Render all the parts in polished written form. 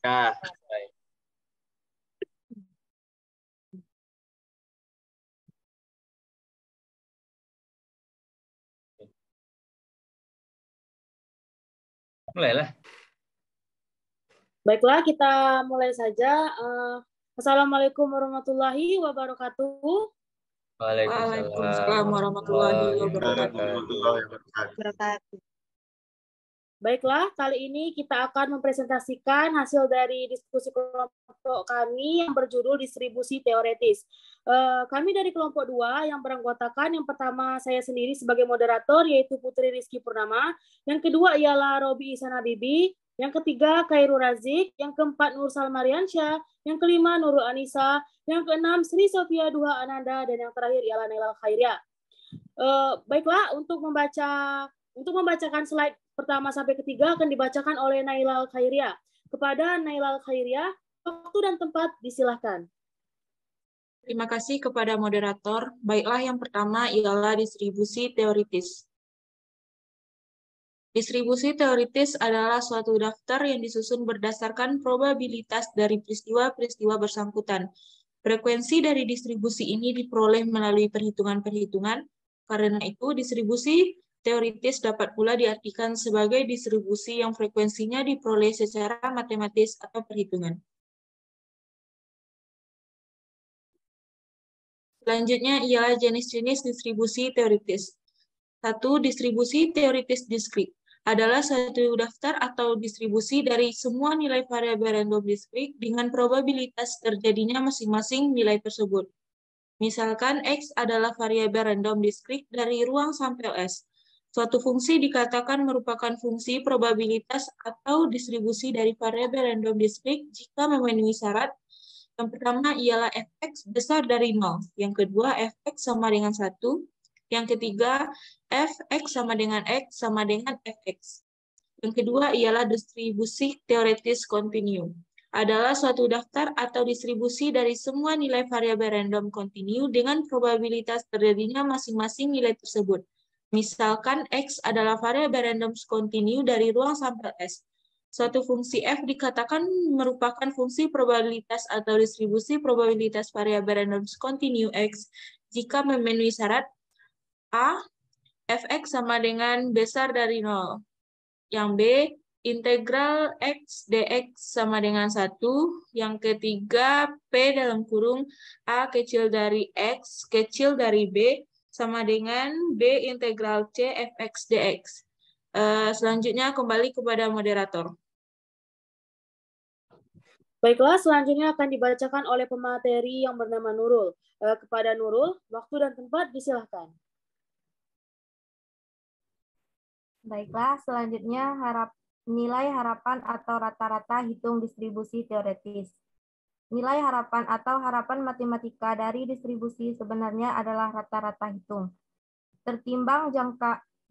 Ya, baik. Mulailah. Baiklah, kita mulai saja. Assalamualaikum warahmatullahi wabarakatuh. Waalaikumsalam warahmatullahi wabarakatuh. Baiklah, kali ini kita akan mempresentasikan hasil dari diskusi kelompok kami yang berjudul distribusi teoretis. Kami dari kelompok 2 yang beranggotakan, yang pertama saya sendiri sebagai moderator, yaitu Putri Rizky Purnama. Yang kedua ialah Robi Ihsan Habibie. Yang ketiga Khairul Razik. Yang keempat Nur Salmariansyah. Yang kelima Nurul Anissa. Yang keenam Sri Sofia Duha Ananda. Dan yang terakhir ialah Nailal Khairia. Baiklah, untuk membacakan slide pertama sampai ketiga akan dibacakan oleh Nailal Khairia. Kepada Nailal Khairia, waktu dan tempat disilahkan. Terima kasih kepada moderator. Baiklah, yang pertama ialah distribusi teoritis. Distribusi teoritis adalah suatu daftar yang disusun berdasarkan probabilitas dari peristiwa-peristiwa bersangkutan. Frekuensi dari distribusi ini diperoleh melalui perhitungan-perhitungan. Karena itu, distribusi teoritis dapat pula diartikan sebagai distribusi yang frekuensinya diperoleh secara matematis atau perhitungan. Selanjutnya ialah jenis-jenis distribusi teoritis. 1. Distribusi teoritis diskrit adalah suatu daftar atau distribusi dari semua nilai variabel random diskrit dengan probabilitas terjadinya masing-masing nilai tersebut. Misalkan X adalah variabel random diskrit dari ruang sampel S. Suatu fungsi dikatakan merupakan fungsi probabilitas atau distribusi dari variabel random diskrit jika memenuhi syarat. Yang pertama ialah fx besar dari 0. Yang kedua, fx sama dengan 1. Yang ketiga, fx sama dengan x sama dengan fx. Yang kedua ialah distribusi teoritis kontinu. Adalah suatu daftar atau distribusi dari semua nilai variabel random kontinu dengan probabilitas terjadinya masing-masing nilai tersebut. Misalkan x adalah variabel random kontinu dari ruang sampel S. Suatu fungsi f dikatakan merupakan fungsi probabilitas atau distribusi probabilitas variabel random kontinu x jika memenuhi syarat a, fx sama dengan besar dari 0. Yang B, integral x dx sama dengan 1. Yang ketiga, P dalam kurung A kecil dari X kecil dari B sama dengan B integral C fx dx. Selanjutnya kembali kepada moderator. Baiklah, selanjutnya akan dibacakan oleh pemateri yang bernama Nurul. Kepada Nurul, waktu dan tempat disilahkan. Baiklah, selanjutnya nilai harapan atau rata-rata hitung distribusi teoritis. Nilai harapan atau harapan matematika dari distribusi sebenarnya adalah rata-rata hitung. Tertimbang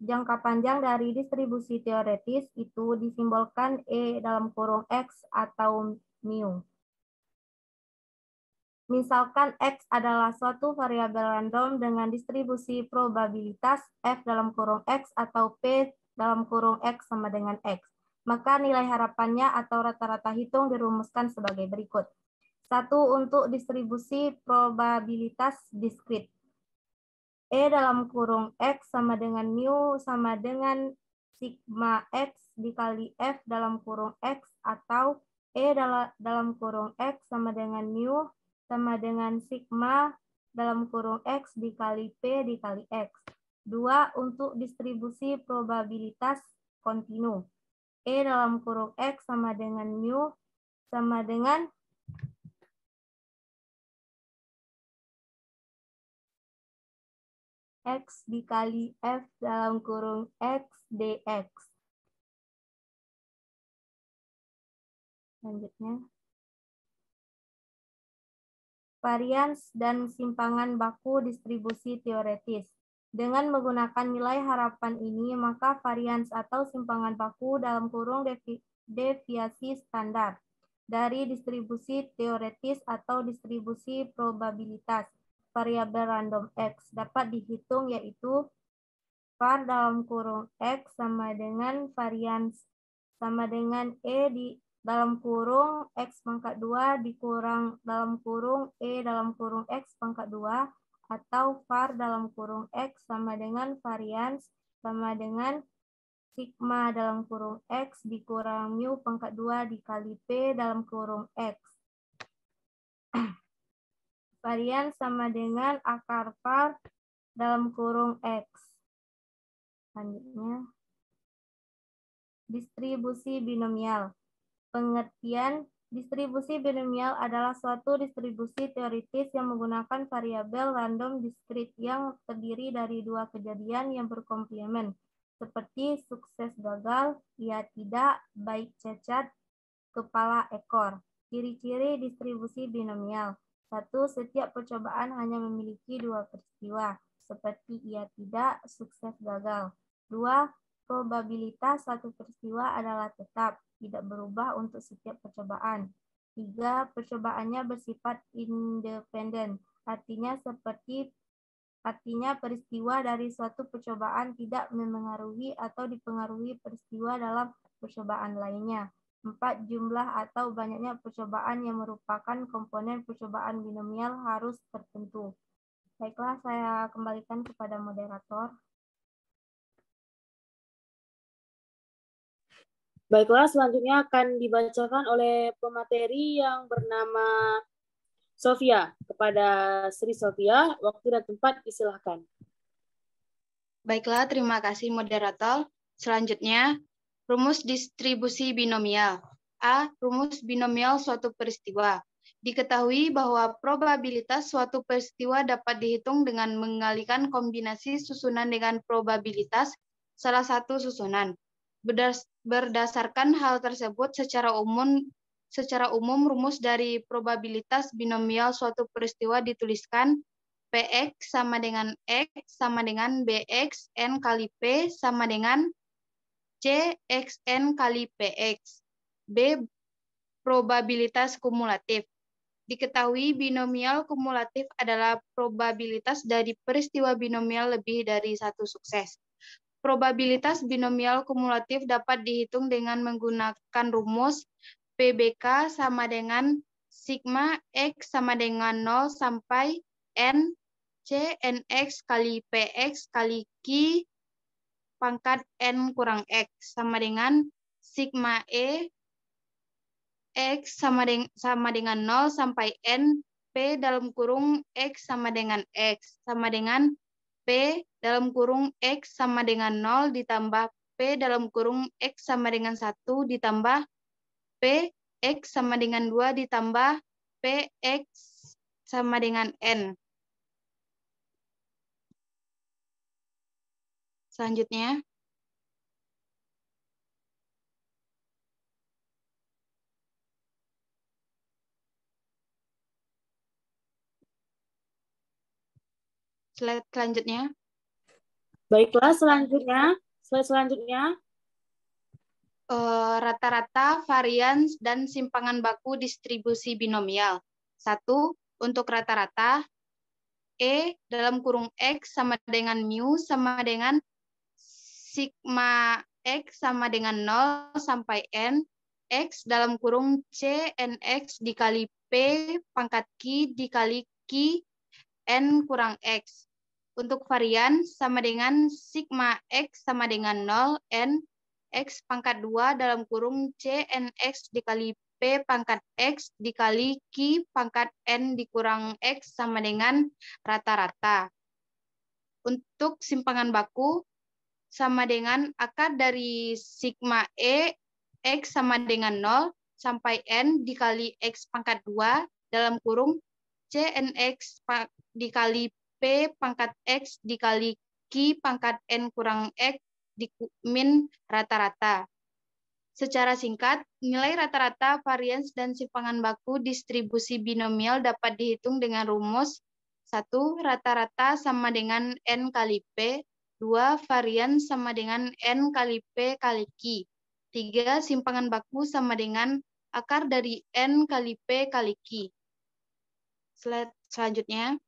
jangka panjang dari distribusi teoritis itu disimbolkan E dalam kurung X atau mu. Misalkan X adalah suatu variabel random dengan distribusi probabilitas F dalam kurung X atau P dalam kurung X sama dengan X. Maka nilai harapannya atau rata-rata hitung dirumuskan sebagai berikut. 1. Untuk distribusi probabilitas diskrit. E dalam kurung X sama dengan mu sama dengan sigma X dikali F dalam kurung X atau E dalam kurung X sama dengan mu sama dengan sigma dalam kurung X dikali P dikali X. 2. Untuk distribusi probabilitas kontinu. E dalam kurung X sama dengan mu sama dengan X dikali F dalam kurung X dx. Selanjutnya. Varians dan simpangan baku distribusi teoritis. Dengan menggunakan nilai harapan ini, maka varians atau simpangan baku dalam kurung deviasi standar dari distribusi teoritis atau distribusi probabilitas variabel random X dapat dihitung, yaitu var dalam kurung X sama dengan varians sama dengan E dalam kurung X pangkat 2 dikurang dalam kurung E dalam kurung X pangkat 2 atau var dalam kurung X sama dengan varians sama dengan sigma dalam kurung X dikurang mu pangkat 2 dikali P dalam kurung X. Varian sama dengan akar var dalam kurung X. Selanjutnya, distribusi binomial. Pengertian distribusi binomial adalah suatu distribusi teoritis yang menggunakan variabel random diskrit yang terdiri dari dua kejadian yang berkomplement, seperti sukses gagal, iya tidak, baik cacat, kepala ekor. Ciri-ciri distribusi binomial. 1. Setiap percobaan hanya memiliki dua peristiwa, seperti iya tidak, sukses gagal. 2. Probabilitas satu peristiwa adalah tetap, tidak berubah untuk setiap percobaan. 3. Percobaannya bersifat independen, artinya peristiwa dari suatu percobaan tidak memengaruhi atau dipengaruhi peristiwa dalam percobaan lainnya. 4. Jumlah atau banyaknya percobaan yang merupakan komponen percobaan binomial harus tertentu. Baiklah, saya kembalikan kepada moderator. Baiklah, selanjutnya akan dibacakan oleh pemateri yang bernama Sofia. Kepada Sri Sofia, waktu dan tempat disilahkan. Baiklah, terima kasih moderator. Selanjutnya, rumus distribusi binomial. A. Rumus binomial suatu peristiwa. Diketahui bahwa probabilitas suatu peristiwa dapat dihitung dengan mengalihkan kombinasi susunan dengan probabilitas salah satu susunan. Berdasarkan hal tersebut, secara umum rumus dari probabilitas binomial suatu peristiwa dituliskan Px sama dengan X sama dengan Bx N kali P sama dengan Cxn kali Px. B. Probabilitas kumulatif. Diketahui binomial kumulatif adalah probabilitas dari peristiwa binomial lebih dari satu sukses. Probabilitas binomial kumulatif dapat dihitung dengan menggunakan rumus PBK sama dengan sigma X sama dengan 0 sampai N CNX kali PX kali Q pangkat N kurang X sama dengan sigma E X sama dengan 0 sampai N P dalam kurung X sama dengan X sama dengan P dalam kurung X sama dengan 0 ditambah P dalam kurung X sama dengan 1 ditambah P X sama dengan 2 ditambah PX sama dengan N. Selanjutnya, slide selanjutnya. Baiklah, slide selanjutnya. Rata-rata, varians, dan simpangan baku distribusi binomial. 1. Untuk rata-rata, E dalam kurung X sama dengan mu sama dengan sigma X sama dengan 0 sampai N, X dalam kurung C NX dikali P pangkat Q dikali Q N kurang X. Untuk varian sama dengan sigma X sama dengan 0 N X pangkat 2 dalam kurung C NX dikali P pangkat X dikali Q pangkat N dikurang X sama dengan rata-rata. Untuk simpangan baku sama dengan akar dari sigma E X sama dengan 0 sampai N dikali X pangkat 2 dalam kurung CNX dikali P pangkat X dikali Q pangkat N kurang X min rata-rata. Secara singkat, nilai rata-rata, varians, dan simpangan baku distribusi binomial dapat dihitung dengan rumus 1. Rata-rata sama dengan N kali P, 2. Varian sama dengan N kali P kali Q, 3. Simpangan baku sama dengan akar dari N kali P kali Q. Slide selanjutnya.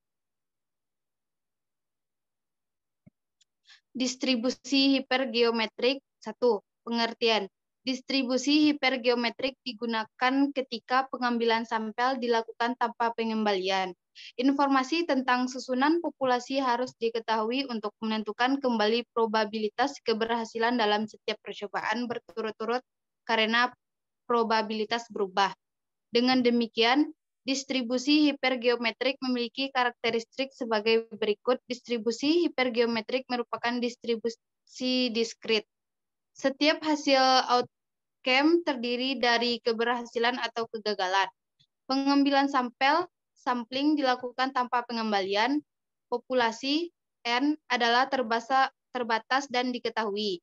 Distribusi hipergeometrik. 1. Pengertian. Distribusi hipergeometrik digunakan ketika pengambilan sampel dilakukan tanpa pengembalian. Informasi tentang susunan populasi harus diketahui untuk menentukan kembali probabilitas keberhasilan dalam setiap percobaan berturut-turut karena probabilitas berubah. Dengan demikian, distribusi hipergeometrik memiliki karakteristik sebagai berikut. Distribusi hipergeometrik merupakan distribusi diskrit. Setiap hasil outcome terdiri dari keberhasilan atau kegagalan. Pengambilan sampling dilakukan tanpa pengembalian. Populasi N adalah terbatas dan diketahui.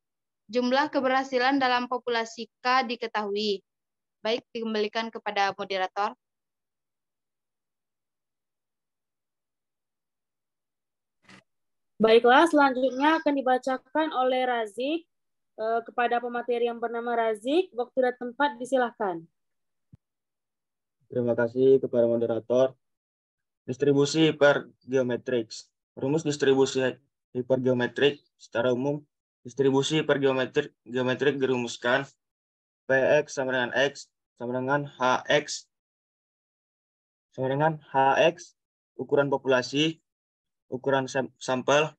Jumlah keberhasilan dalam populasi K diketahui. Baik, dikembalikan kepada moderator. Baiklah, selanjutnya akan dibacakan oleh Razik. Kepada pemateri yang bernama Razik, waktu dan tempat disilahkan. Terima kasih kepada moderator. Distribusi hipergeometrik. Rumus distribusi hipergeometrik secara umum, distribusi hipergeometrik dirumuskan Px sama dengan X sama dengan Hx ukuran populasi, ukuran sampel,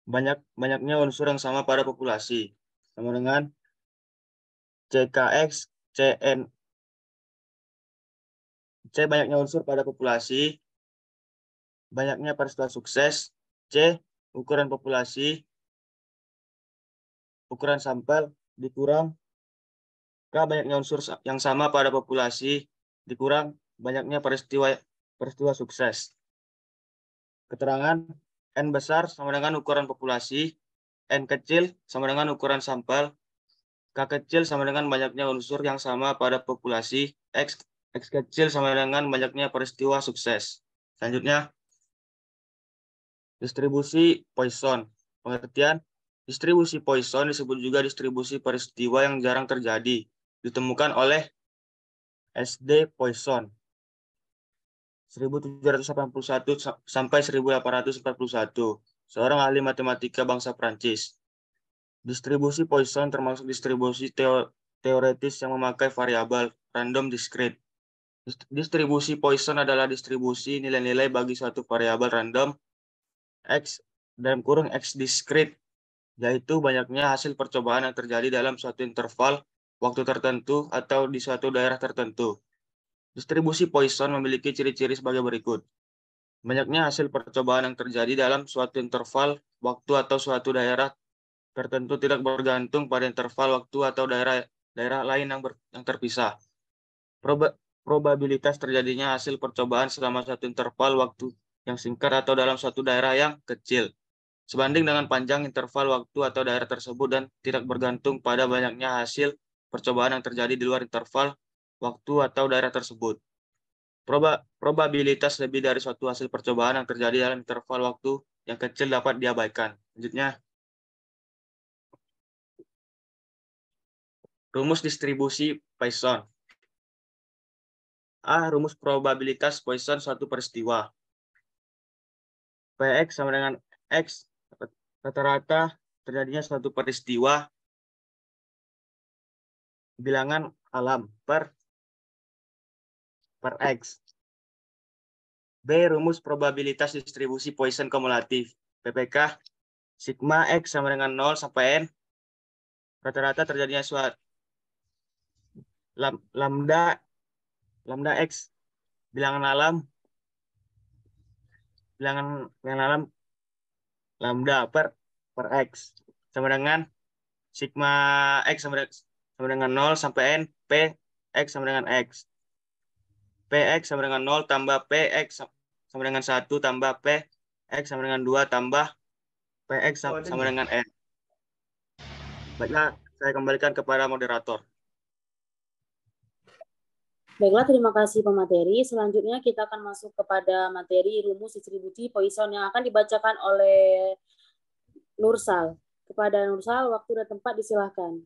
banyaknya unsur yang sama pada populasi, sama dengan CKX, C banyaknya unsur pada populasi, banyaknya peristiwa sukses, C ukuran populasi, ukuran sampel, dikurang K banyaknya unsur yang sama pada populasi, dikurang banyaknya peristiwa sukses. Keterangan N besar sama dengan ukuran populasi, N kecil sama dengan ukuran sampel, K kecil sama dengan banyaknya unsur yang sama pada populasi, X kecil sama dengan banyaknya peristiwa sukses. Selanjutnya, distribusi Poisson. Pengertian, distribusi Poisson disebut juga distribusi peristiwa yang jarang terjadi, ditemukan oleh SD Poisson 1781 sampai 1841, seorang ahli matematika bangsa Prancis. Distribusi Poisson termasuk distribusi teoretis yang memakai variabel random diskrit. Distribusi Poisson adalah distribusi nilai-nilai bagi suatu variabel random X dalam kurung X diskrit, yaitu banyaknya hasil percobaan yang terjadi dalam suatu interval waktu tertentu atau di suatu daerah tertentu. Distribusi Poisson memiliki ciri-ciri sebagai berikut. Banyaknya hasil percobaan yang terjadi dalam suatu interval waktu atau suatu daerah tertentu tidak bergantung pada interval waktu atau daerah lain yang terpisah. Probabilitas terjadinya hasil percobaan selama satu interval waktu yang singkat atau dalam suatu daerah yang kecil, sebanding dengan panjang interval waktu atau daerah tersebut dan tidak bergantung pada banyaknya hasil percobaan yang terjadi di luar interval waktu atau daerah tersebut. Probabilitas lebih dari suatu hasil percobaan yang terjadi dalam interval waktu yang kecil dapat diabaikan. Selanjutnya, rumus distribusi Poisson. A. Rumus probabilitas Poisson suatu peristiwa. Px sama dengan X, rata-rata terjadinya suatu peristiwa bilangan alam per X. B. Rumus probabilitas distribusi Poisson kumulatif. PPK, sigma X sama dengan 0 sampai N. Rata-rata terjadinya suatu lambda X bilangan alam lambda per X sama dengan sigma X sama dengan 0 sampai N P X sama dengan X. Px sama dengan 0 tambah Px sama dengan 1 tambah Px sama dengan 2 tambah Px sama dengan N. Baiklah, saya kembalikan kepada moderator. Baiklah, terima kasih pemateri. Selanjutnya kita akan masuk kepada materi rumus distribusi Poisson yang akan dibacakan oleh Nursal. Kepada Nursal, waktu dan tempat disilahkan.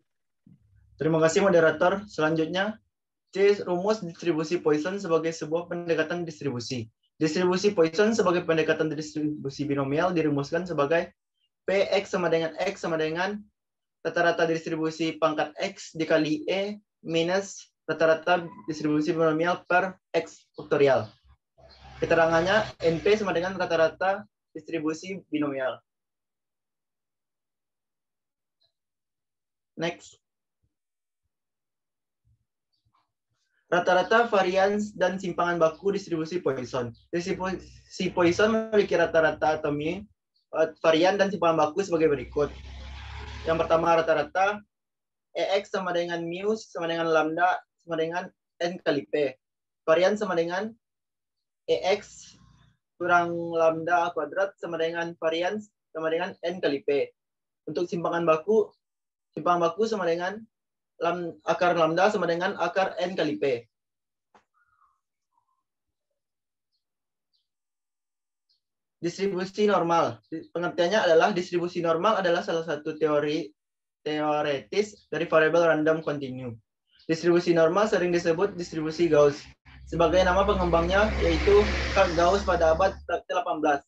Terima kasih moderator. Selanjutnya, C. Rumus distribusi Poisson sebagai sebuah pendekatan distribusi. Distribusi Poisson sebagai pendekatan distribusi binomial dirumuskan sebagai Px sama dengan X sama dengan rata-rata distribusi pangkat X dikali E minus rata-rata distribusi binomial per X faktorial. Keterangannya NP sama dengan rata-rata distribusi binomial. Next. Rata-rata varians dan simpangan baku distribusi Poisson. Distribusi Poisson memiliki rata-rata atau mu, varian dan simpangan baku sebagai berikut. Yang pertama rata-rata EX sama dengan mu sama dengan lambda sama dengan N kali P. Varian sama dengan EX kurang lambda kuadrat sama dengan varian sama dengan N kali P. Untuk simpangan baku sama dengan akar lambda sama dengan akar N kali P. Distribusi normal. Pengertiannya adalah distribusi normal adalah salah satu teoretis dari variabel random continue. Distribusi normal sering disebut distribusi Gauss. Sebagai nama pengembangnya yaitu Carl Gauss pada abad ke-18.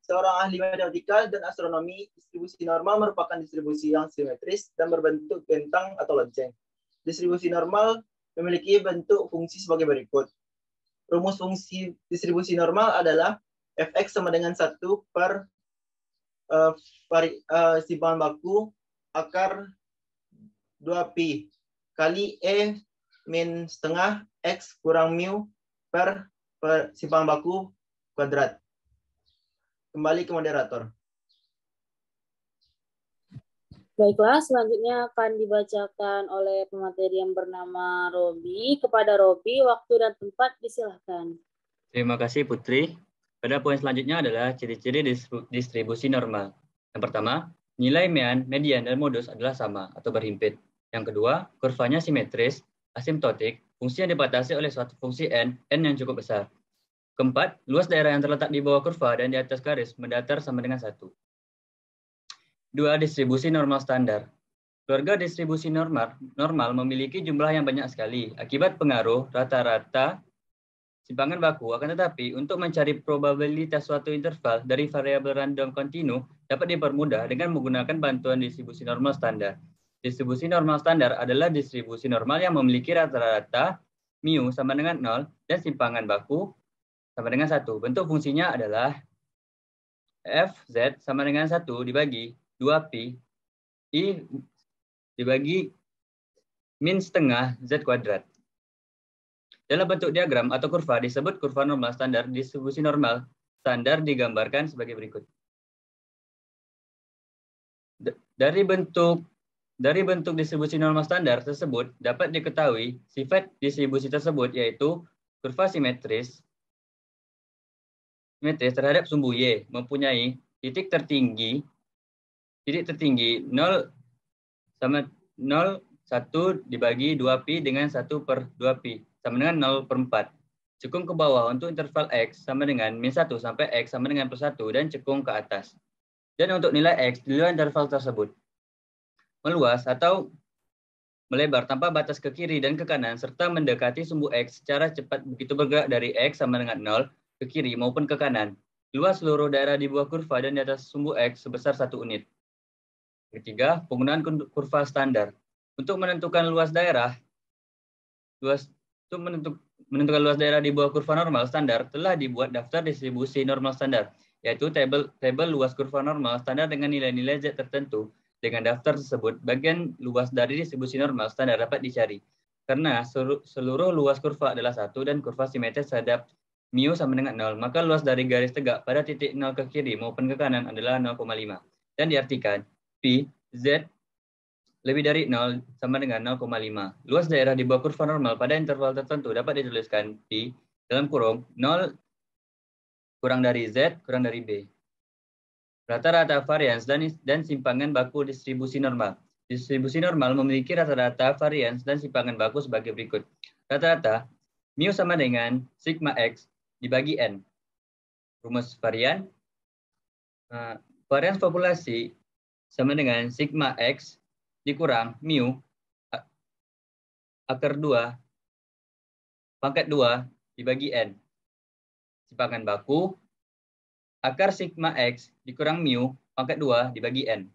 Seorang ahli matematika dan astronomi, distribusi normal merupakan distribusi yang simetris dan berbentuk bentang atau lonceng. Distribusi normal memiliki bentuk fungsi sebagai berikut. Rumus fungsi distribusi normal adalah fx sama dengan 1 per simpangan baku akar 2pi kali E min setengah X kurang mu per simpangan baku kuadrat. Kembali ke moderator. Baiklah, selanjutnya akan dibacakan oleh pemateri yang bernama Robi. Kepada Robi, waktu dan tempat disilahkan. Terima kasih Putri. Pada poin selanjutnya adalah ciri-ciri distribusi normal. Yang pertama, nilai mean, median, dan modus adalah sama atau berhimpit. Yang kedua, kurvanya simetris, asimptotik, fungsi yang dibatasi oleh suatu fungsi n yang cukup besar. Keempat, luas daerah yang terletak di bawah kurva dan di atas garis mendatar sama dengan 1. 2. Distribusi normal standar. Keluarga distribusi normal memiliki jumlah yang banyak sekali akibat pengaruh rata-rata simpangan baku. Akan tetapi, untuk mencari probabilitas suatu interval dari variabel random kontinu dapat dipermudah dengan menggunakan bantuan distribusi normal standar. Distribusi normal standar adalah distribusi normal yang memiliki rata-rata mu sama dengan 0 dan simpangan baku sama dengan 1. Bentuk fungsinya adalah fz sama dengan 1 dibagi 2pi i dibagi min setengah z kuadrat. Dalam bentuk diagram atau kurva disebut kurva normal standar. Distribusi normal standar digambarkan sebagai berikut. Dari bentuk distribusi normal standar tersebut dapat diketahui sifat distribusi tersebut yaitu kurva simetris terhadap sumbu Y mempunyai titik tertinggi 0 sama 0, 1 dibagi 2pi dengan 1 per 2pi sama dengan 0 per 4. Cekung ke bawah untuk interval X sama dengan min 1 sampai X sama dengan plus 1 dan cekung ke atas. Dan untuk nilai X di luar interval tersebut. Meluas atau melebar tanpa batas ke kiri dan ke kanan serta mendekati sumbu X secara cepat begitu bergerak dari X sama dengan 0 ke kiri maupun ke kanan. Luas seluruh daerah di bawah kurva dan di atas sumbu X sebesar 1 unit. Ketiga, penggunaan kurva standar. Untuk menentukan luas daerah di bawah kurva normal standar telah dibuat daftar distribusi normal standar, yaitu tabel luas kurva normal standar dengan nilai-nilai Z tertentu. Dengan daftar tersebut, bagian luas dari distribusi normal standar dapat dicari. Karena seluruh luas kurva adalah 1 dan kurva simetris terhadap mu sama dengan 0, maka luas dari garis tegak pada titik 0 ke kiri maupun ke kanan adalah 0,5. Dan diartikan, P, Z lebih dari 0 sama dengan 0,5. Luas daerah di bawah kurva normal pada interval tertentu dapat dituliskan P dalam kurung 0 kurang dari Z kurang dari B. Rata-rata varians dan simpangan baku distribusi normal. Distribusi normal memiliki rata-rata varians dan simpangan baku sebagai berikut. Rata-rata mu sama dengan sigma X dibagi N. Rumus varians populasi sama dengan sigma X dikurang mu akar 2 pangkat 2 dibagi N. Simpangan baku akar sigma X dikurang mu pangkat 2 dibagi N.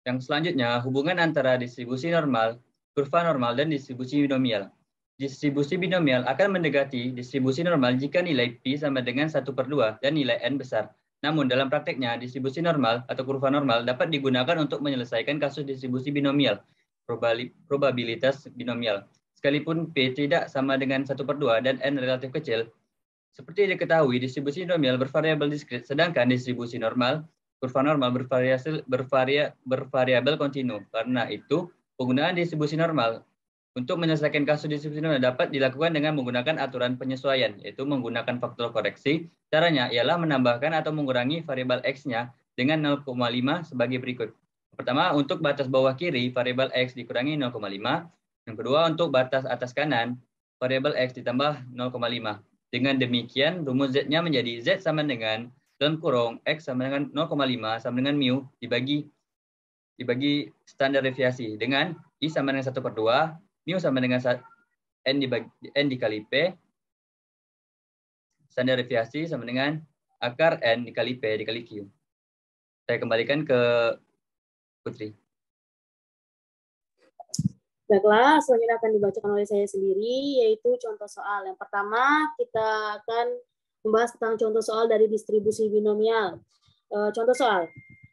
Yang selanjutnya, hubungan antara distribusi normal, kurva normal, dan distribusi binomial. Distribusi binomial akan mendekati distribusi normal jika nilai P sama dengan 1/2 dan nilai N besar. Namun dalam prakteknya, distribusi normal atau kurva normal dapat digunakan untuk menyelesaikan kasus distribusi binomial, probabilitas binomial. Sekalipun P tidak sama dengan 1/2 dan N relatif kecil, seperti diketahui, distribusi binomial bervariabel diskrit, sedangkan distribusi normal, kurva normal bervariabel kontinu. Karena itu, penggunaan distribusi normal untuk menyelesaikan kasus distribusi normal dapat dilakukan dengan menggunakan aturan penyesuaian, yaitu menggunakan faktor koreksi. Caranya ialah menambahkan atau mengurangi variabel X-nya dengan 0,5 sebagai berikut. Pertama, untuk batas bawah kiri, variabel X dikurangi 0,5. Yang kedua, untuk batas atas kanan, variabel X ditambah 0,5. Dengan demikian, rumus Z-nya menjadi Z sama dengan dalam kurung X sama dengan 0,5 sama dengan mu dibagi standar deviasi dengan I sama dengan 1/2, mu sama dengan N dikali P, standar deviasi sama dengan akar N dikali P dikali Q. Saya kembalikan ke Putri. Baiklah, selanjutnya akan dibacakan oleh saya sendiri, yaitu contoh soal. Yang pertama, kita akan membahas tentang contoh soal dari distribusi binomial. Contoh soal.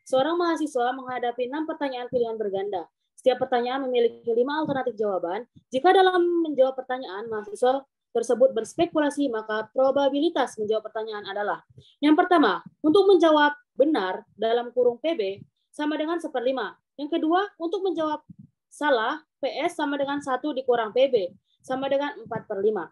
Seorang mahasiswa menghadapi 6 pertanyaan pilihan berganda. Setiap pertanyaan memiliki 5 alternatif jawaban. Jika dalam menjawab pertanyaan, mahasiswa tersebut berspekulasi, maka probabilitas menjawab pertanyaan adalah: yang pertama, untuk menjawab benar dalam kurung PB sama dengan 1/5. Yang kedua, untuk menjawab salah, PS sama dengan 1 dikurang PB sama dengan 4/5.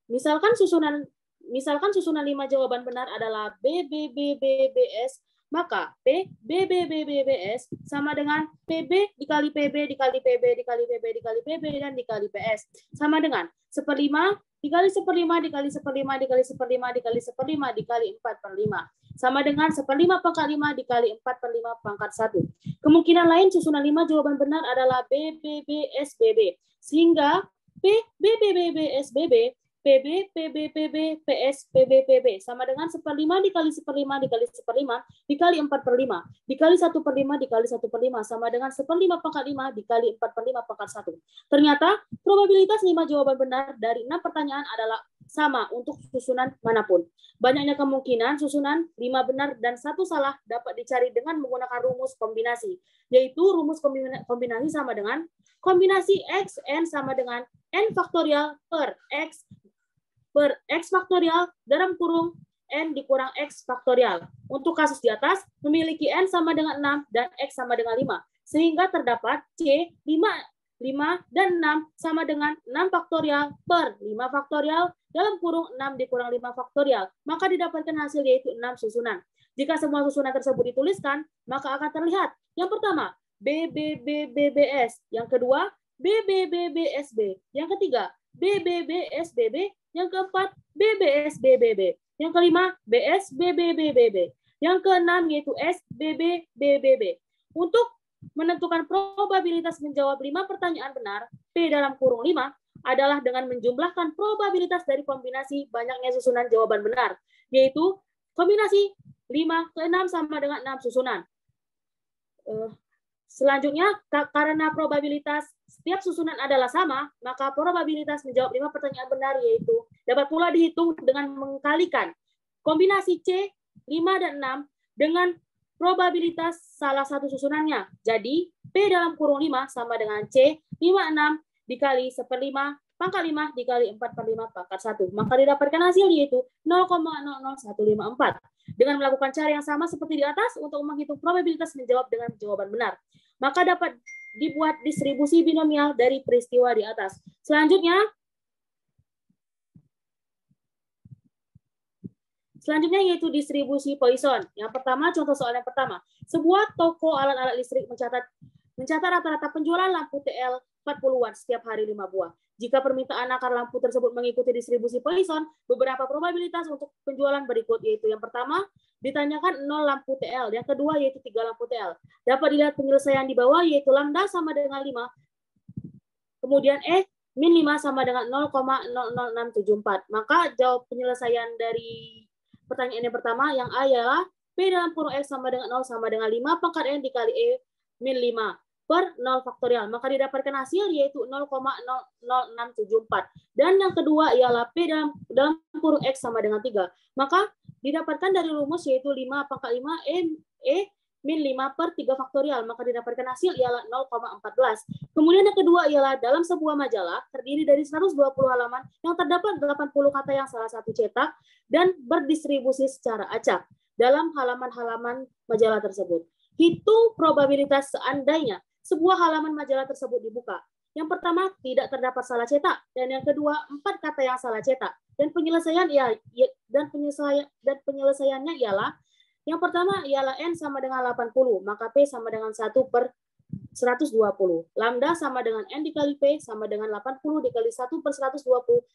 Misalkan susunan 5 jawaban benar adalah BBBBBS, maka PBBBBS sama dengan PB dikali PB dikali PB dikali PB dikali PB dan dikali PS sama dengan 1/5 dikali 1/5 dikali 1/5 dikali 1/5 dikali 1/5 dikali 4/5 sama dengan 1/5 pangkat 5 dikali 4/5 pangkat 1. Kemungkinan lain susunan 5 jawaban benar adalah BBBSBB, sehingga PBBBSBB PB, PB, PB, PS, PB, PB sama dengan 1/5 dikali 1/5 dikali 1/5 dikali 4/5 dikali 1/5 dikali 1/5 sama dengan 1/5 pangkat 5 dikali 4/5 pangkat 1. Ternyata probabilitas 5 jawaban benar dari 6 pertanyaan adalah sama untuk susunan manapun. Banyaknya kemungkinan susunan 5 benar dan 1 salah dapat dicari dengan menggunakan rumus kombinasi, yaitu rumus kombinasi sama dengan kombinasi X, N sama dengan N faktorial per X faktorial dalam kurung N dikurang X faktorial. Untuk kasus di atas, memiliki N sama dengan 6 dan X sama dengan 5. Sehingga terdapat C, 5 dan 6 sama dengan 6 faktorial per 5 faktorial dalam kurung 6 dikurang 5 faktorial. Maka didapatkan hasil yaitu 6 susunan. Jika semua susunan tersebut dituliskan, maka akan terlihat yang pertama, BBBBBS. Yang kedua, BBBBSB. Yang ketiga, BBBSBB. Yang keempat, BBSBBB. Yang kelima, BSBBBB. Yang keenam yaitu SBBBBB. Untuk menentukan probabilitas menjawab 5 pertanyaan benar, P dalam kurung 5, adalah dengan menjumlahkan probabilitas dari kombinasi banyaknya susunan jawaban benar, yaitu kombinasi 5 ke 6 sama dengan 6 susunan. Selanjutnya, karena probabilitas setiap susunan adalah sama, maka probabilitas menjawab 5 pertanyaan benar yaitu dapat pula dihitung dengan mengkalikan kombinasi C, 5 dan 6 dengan probabilitas salah satu susunannya. Jadi, P dalam kurung 5 sama dengan C, 5/6 dikali 1/5 pangkat 5 dikali 4/5 pangkat 1. Maka didapatkan hasil yaitu 0,00154. Dengan melakukan cara yang sama seperti di atas untuk menghitung probabilitas menjawab dengan jawaban benar, maka dapat dibuat distribusi binomial dari peristiwa di atas. Selanjutnya yaitu distribusi Poisson. Yang pertama, contoh soal yang pertama. Sebuah toko alat-alat listrik mencatat rata-rata penjualan lampu TL 40 watt setiap hari 5 buah. Jika permintaan akar lampu tersebut mengikuti distribusi Poisson, beberapa probabilitas untuk penjualan berikut, yaitu yang pertama, ditanyakan 0 lampu TL, yang kedua yaitu 3 lampu TL. Dapat dilihat penyelesaian di bawah, yaitu lambda sama dengan 5, kemudian min 5 sama dengan 0,00674. Maka jawab penyelesaian dari pertanyaan yang pertama, yang A ialah P dalam kurung X sama dengan 0 sama dengan 5 pangkat N dikali E min 5 per 0 faktorial. Maka didapatkan hasil yaitu 0,00674. Dan yang kedua ialah P dalam kurung X sama dengan 3. Maka didapatkan dari rumus yaitu 5 pangkat 5 E min 5 per 3 faktorial. Maka didapatkan hasil ialah 0,14. Kemudian yang kedua ialah dalam sebuah majalah terdiri dari 120 halaman yang terdapat 80 kata yang salah satu cetak dan berdistribusi secara acak dalam halaman-halaman majalah tersebut. Hitung probabilitas seandainya sebuah halaman majalah tersebut dibuka. Yang pertama, tidak terdapat salah cetak, dan yang kedua, 4 kata yang salah cetak. Dan penyelesaiannya ialah yang pertama ialah N sama dengan 80, maka P sama dengan 1 per 120. Lambda sama dengan N dikali P sama dengan 80 dikali 1 per 120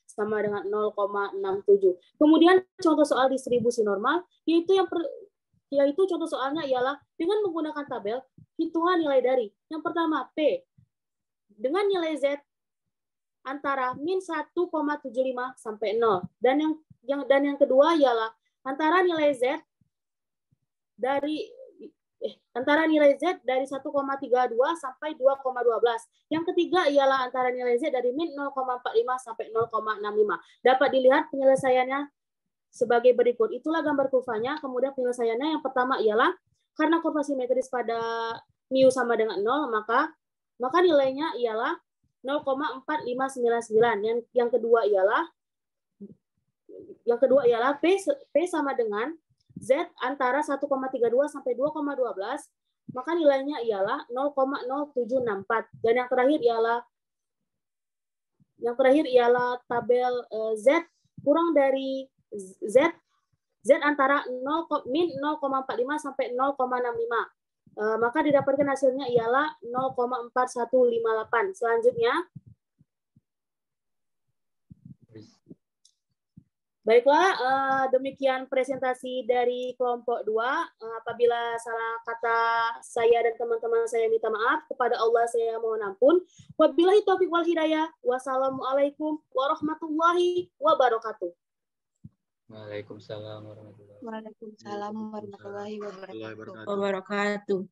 sama dengan 0,67. Kemudian contoh soal distribusi normal, yaitu contoh soalnya ialah dengan menggunakan tabel hitungan nilai dari. Yang pertama, P dengan nilai Z antara min 1,75 sampai 0. Dan yang kedua ialah antara nilai Z dari 1,32 sampai 2,12. Yang ketiga ialah antara nilai Z dari min 0,45 sampai 0,65. Dapat dilihat penyelesaiannya sebagai berikut. Itulah gambar kurvanya. Kemudian penyelesaiannya yang pertama ialah karena kurva simetris pada mu sama dengan 0, maka nilainya ialah 0,4599. Yang kedua ialah P sama dengan Z antara 1,32 sampai 2,12, maka nilainya ialah 0,0764. Dan yang terakhir ialah tabel Z kurang dari Z antara min 0,45 sampai 0,65. Maka didapatkan hasilnya ialah 0,4158. Selanjutnya, baiklah, demikian presentasi dari kelompok 2. Apabila salah kata saya dan teman-teman saya minta maaf, kepada Allah saya mohon ampun. Wabillahi taufiq wal hidayah. Wassalamualaikum warahmatullahi wabarakatuh. Waalaikumsalam warahmatullahi Waalaikumsalam warahmatullahi wabarakatuh.